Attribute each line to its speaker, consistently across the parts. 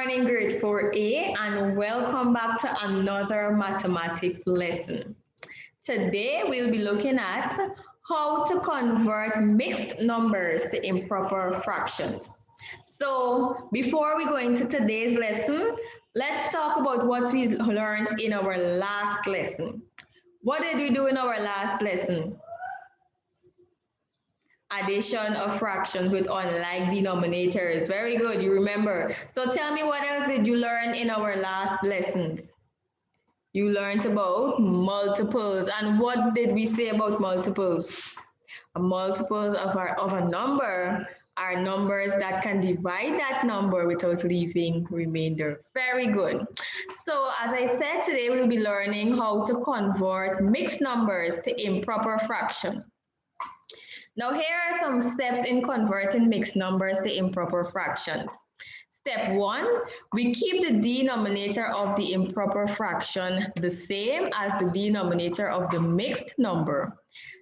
Speaker 1: morning, grade 4A, and welcome back to another mathematics lesson. Today, we'll be looking at how to convert mixed numbers to improper fractions. So, before we go into today's lesson, let's talk about what we learned in our last lesson. What did we do in our last lesson? Addition of fractions with unlike denominators. Very good, you remember. So tell me, what else did you learn in our last lessons? You learned about multiples. And what did we say about multiples? Multiples of a number are numbers that can divide that number without leaving remainder. Very good. So as I said, today we'll be learning how to convert mixed numbers to improper fractions. Now, here are some steps in converting mixed numbers to improper fractions. Step 1, we keep the denominator of the improper fraction the same as the denominator of the mixed number.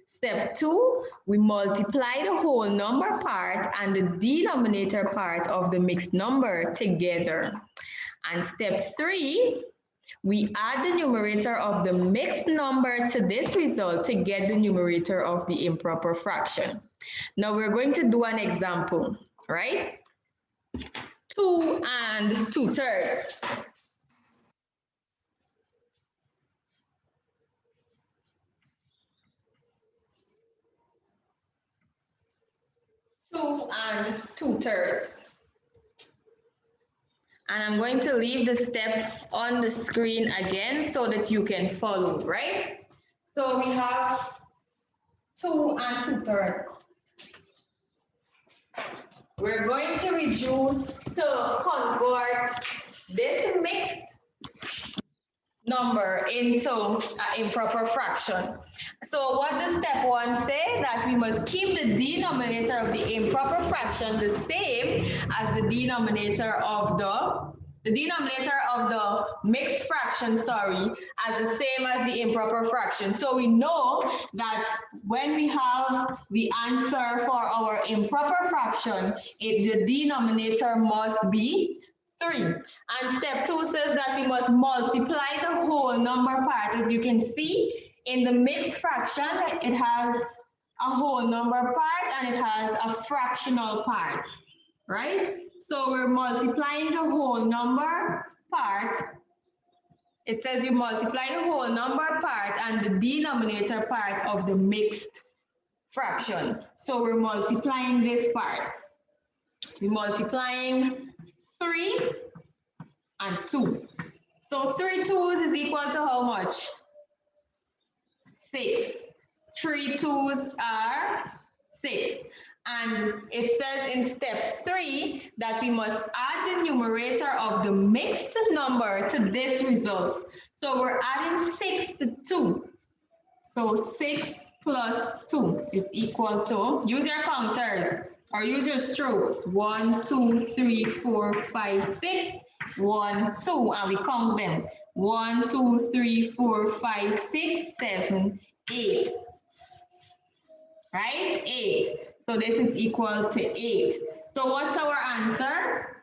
Speaker 1: Step 2, we multiply the whole number part and the denominator part of the mixed number together. And step 3, we add the numerator of the mixed number to this result to get the numerator of the improper fraction. Now we're going to do an example, right? 2 and 2/3. Two and 2/3. And I'm going to leave the step on the screen again so that you can follow, right? So we have 2 and 2/3. We're going to reduce to convert this mixed number into an improper fraction. So what does step 1 say? That we must keep the denominator of the improper fraction the same as the denominator of the mixed fraction, as the same as the improper fraction. So we know that when we have the answer for our improper fraction, the denominator must be 3. And step 2 says that we must multiply the whole number part. As you can see, in the mixed fraction, it has a whole number part and it has a fractional part, right? So we're multiplying the whole number part. It says you multiply the whole number part and the denominator part of the mixed fraction. So we're multiplying this part. We're multiplying 3 and 2. So 3 2s is equal to how much? 6. 3 2s are 6. And it says in step 3 that we must add the numerator of the mixed number to this result. So we're adding 6 to 2. So 6 plus 2 is equal to, use your counters or use your strokes. 1, 2, 3, 4, 5, 6. 1, 2, and we count them. 1, 2, 3, 4, 5, 6, 7, 8. Right? 8. So this is equal to 8. So what's our answer?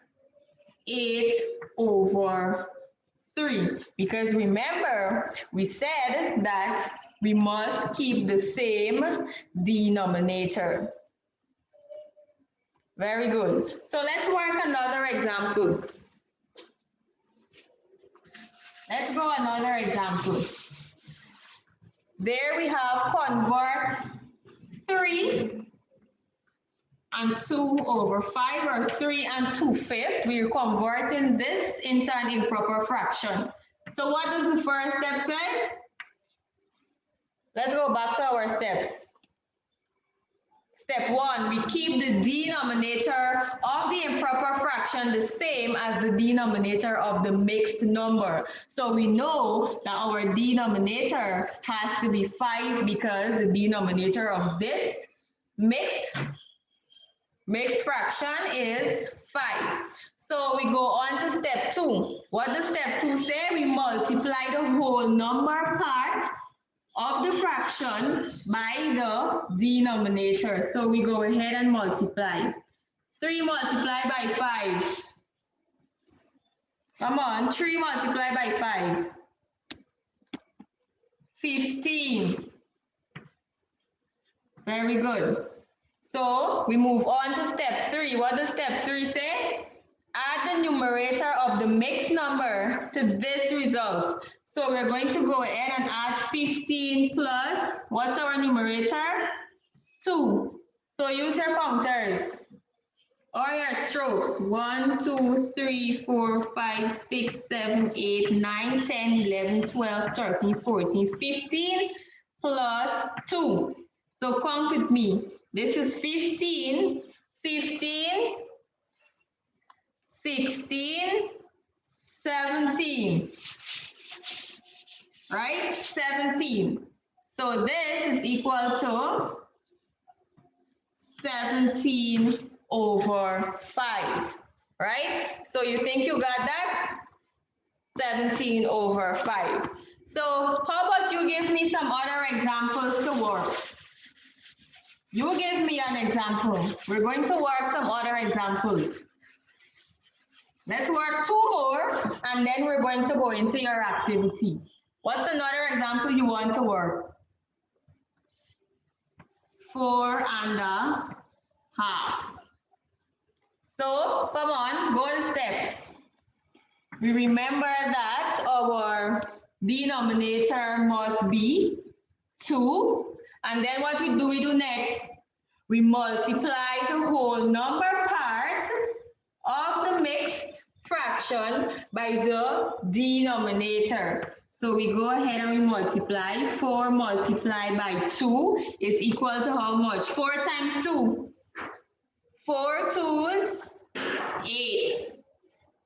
Speaker 1: 8 over 3. Because remember, we said that we must keep the same denominator. Very good. So let's work another example. Let's go another example. There we have convert 3 and 2 over 5, or 3 and 2/5. We're converting this into an improper fraction. So what does the first step say? Let's go back to our steps. Step 1, we keep the denominator of the improper fraction the same as the denominator of the mixed number. So we know that our denominator has to be 5 because the denominator of this mixed fraction is 5. So we go on to step 2. What does step 2 say? We multiply the whole number part of the fraction by the denominator. So we go ahead and multiply. 3 multiplied by 5. Come on, 3 multiplied by 5. 15. Very good. So we move on to step 3. What does step 3 say? Add the numerator of the mixed number to this result. So we're going to go ahead and add 15 plus, what's our numerator? 2. So use your counters or your strokes. 1, 2, 3, 4, 5, 6, 7, 8, 9, 10, 11, 12, 13, 14, 15 plus 2. So count with me. This is 15, 15, 16, 17, right? 17. So this is equal to 17 over 5, right? So you think you got that? 17 over 5. So how about you give me some other examples to work? You give me an example. We're going to work some other examples. Let's work 2 more and then we're going to go into your activity. What's another example you want to work? 4.5. So come on, go to step. We remember that our denominator must be 2. And then what we do next? We multiply the whole number part of the mixed fraction by the denominator. So we go ahead and we multiply. 4 multiplied by 2 is equal to how much? 4 times 2. 4 2s, 8.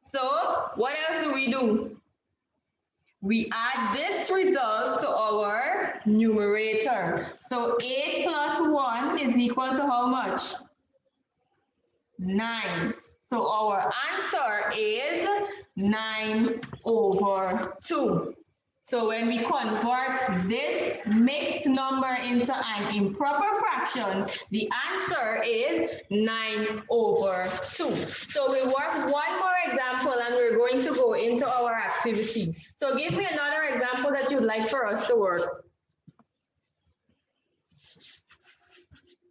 Speaker 1: So what else do? We add this result to our numerator. So 8 plus 1 is equal to how much? 9. So our answer is 9 over 2. So when we convert this mixed number into an improper fraction, the answer is 9 over 2. So we work one more example and we're going to go into our activity. So give me another example that you'd like for us to work.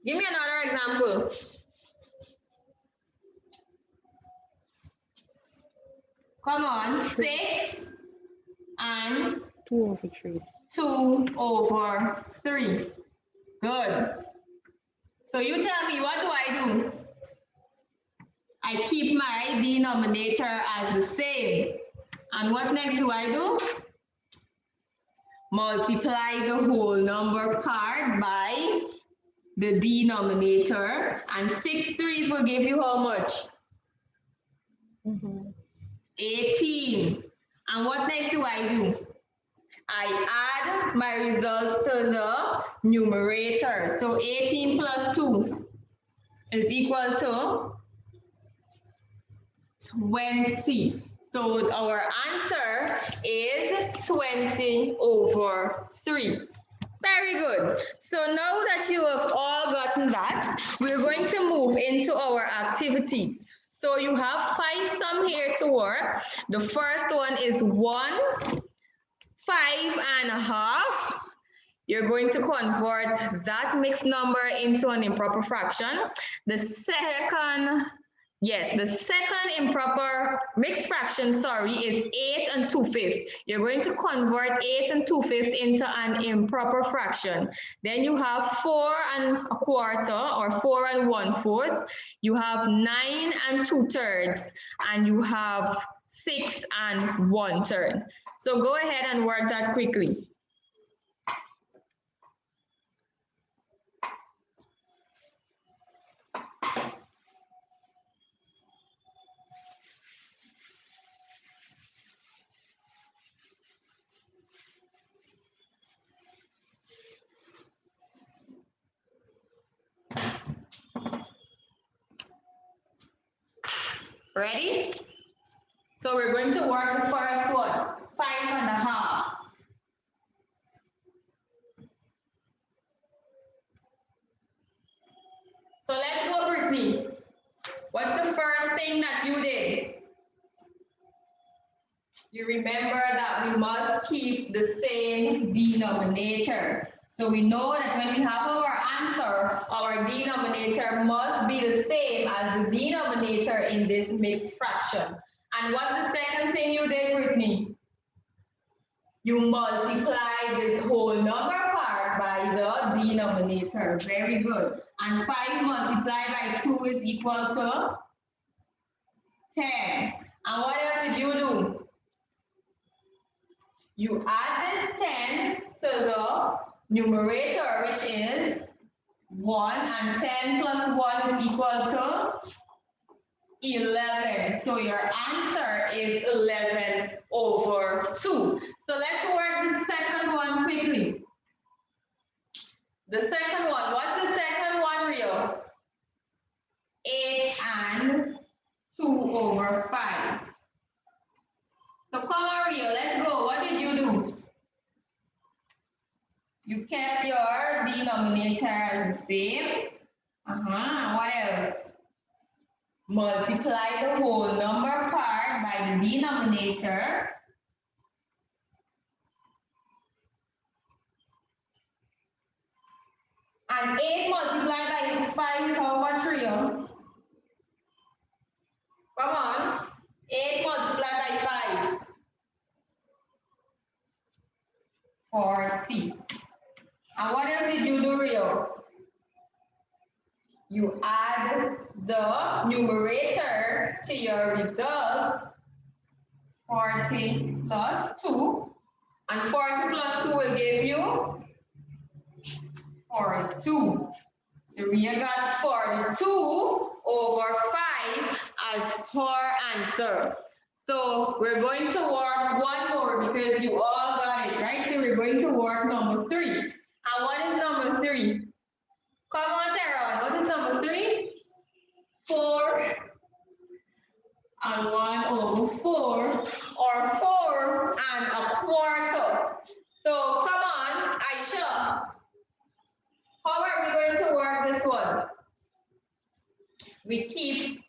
Speaker 1: Give me another example. Come on, 6 and
Speaker 2: 2 over 3.
Speaker 1: 2 over 3. Good. So you tell me, what do? I keep my denominator as the same. And what next do? Multiply the whole number part by the denominator. And 6 3s will give you how much? 18. And what next do? I add my results to the numerator. So 18 plus 2 is equal to 20. So our answer is 20 over 3. Very good. So now that you have all gotten that, we're going to move into our activities. So you have 5 sum here to work. The first one is 1, 5.5. You're going to convert that mixed number into an improper fraction. The second improper mixed fraction, is 8 and 2/5. You're going to convert 8 and 2/5 into an improper fraction. Then you have 4 1/4 or 4 1/4. You have 9 2/3, and you have 6 1/3. So go ahead and work that quickly. Ready? So we're going to work the first one, 5.5. So let's go, Brittany. What's the first thing that you did? You remember that we must keep the same denominator. So we know that when we have our answer, our denominator must be the same as the denominator in this mixed fraction. And what's the second thing you did, Brittany? You multiply the whole number part by the denominator. Very good. And 5 multiplied by 2 is equal to 10. And what else did you do? You add this 10 to the numerator, which is 1, and 10 plus 1 is equal to 11. So your answer is 11 over 2. So let's work the second one quickly. The second one, what's the second one, Rio? 8 and 2 over 5. So come on, Rio, let's go. What did you do? You kept your denominator as the same. What else? Multiply the whole number part by the denominator. And 8 multiplied by 5 is how much, Rio? Come on. 8 multiplied by 5. 40. And what else did you do, Rio? You add the numerator to your results. 40 plus 2. And 40 plus 2 will give you 42. So we got 42 over 5 as her answer. So we're going to work one more because you all got it, right? So we're going to work number 3. And what is number 3? Come on, Tara. What is number 3? 4 and 1 over 4, or 4 and a quarter. So come on, Aisha. How are we going to work this one? We keep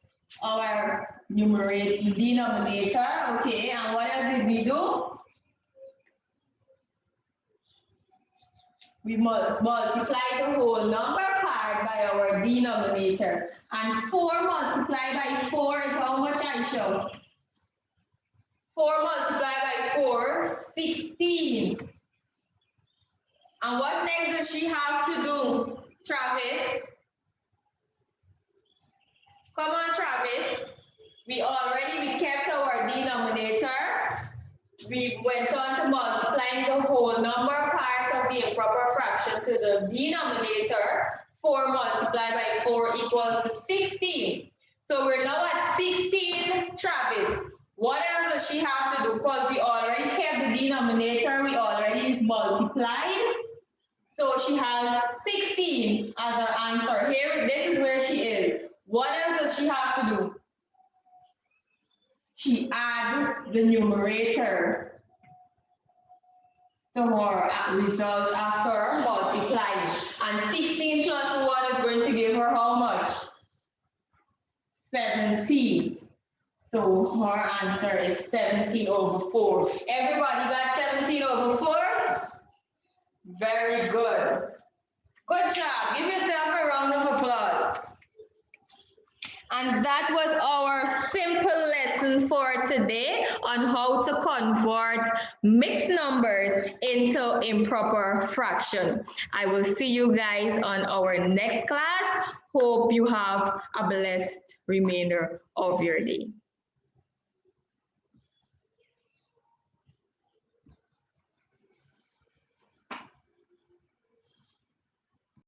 Speaker 1: our denominator, okay, and what else did we do? We multiply the whole number part by our denominator. And 4 multiplied by 4 is how much, Aisha? 4 multiplied by 4, 16. And what next does she have to do, Travis? Come on, Travis. We kept our denominator. We went on to multiplying the whole number part of the improper fraction to the denominator. 4 multiplied by 4 equals to 16. So we're now at 16, Travis. What else does she have to do? Because we already kept the denominator, we already multiplied. So she has 16 as her answer. Here, this is where she is. What else does she have to do? She adds the numerator to her result after multiplying. And 16 plus 1 is going to give her how much? 17. So her answer is 17 over 4. Everybody got 17 over 4? Very good. Good job. Give yourself a round of applause. And that was our simple lesson for today on how to convert mixed numbers into improper fraction. I will see you guys on our next class. Hope you have a blessed remainder of your day.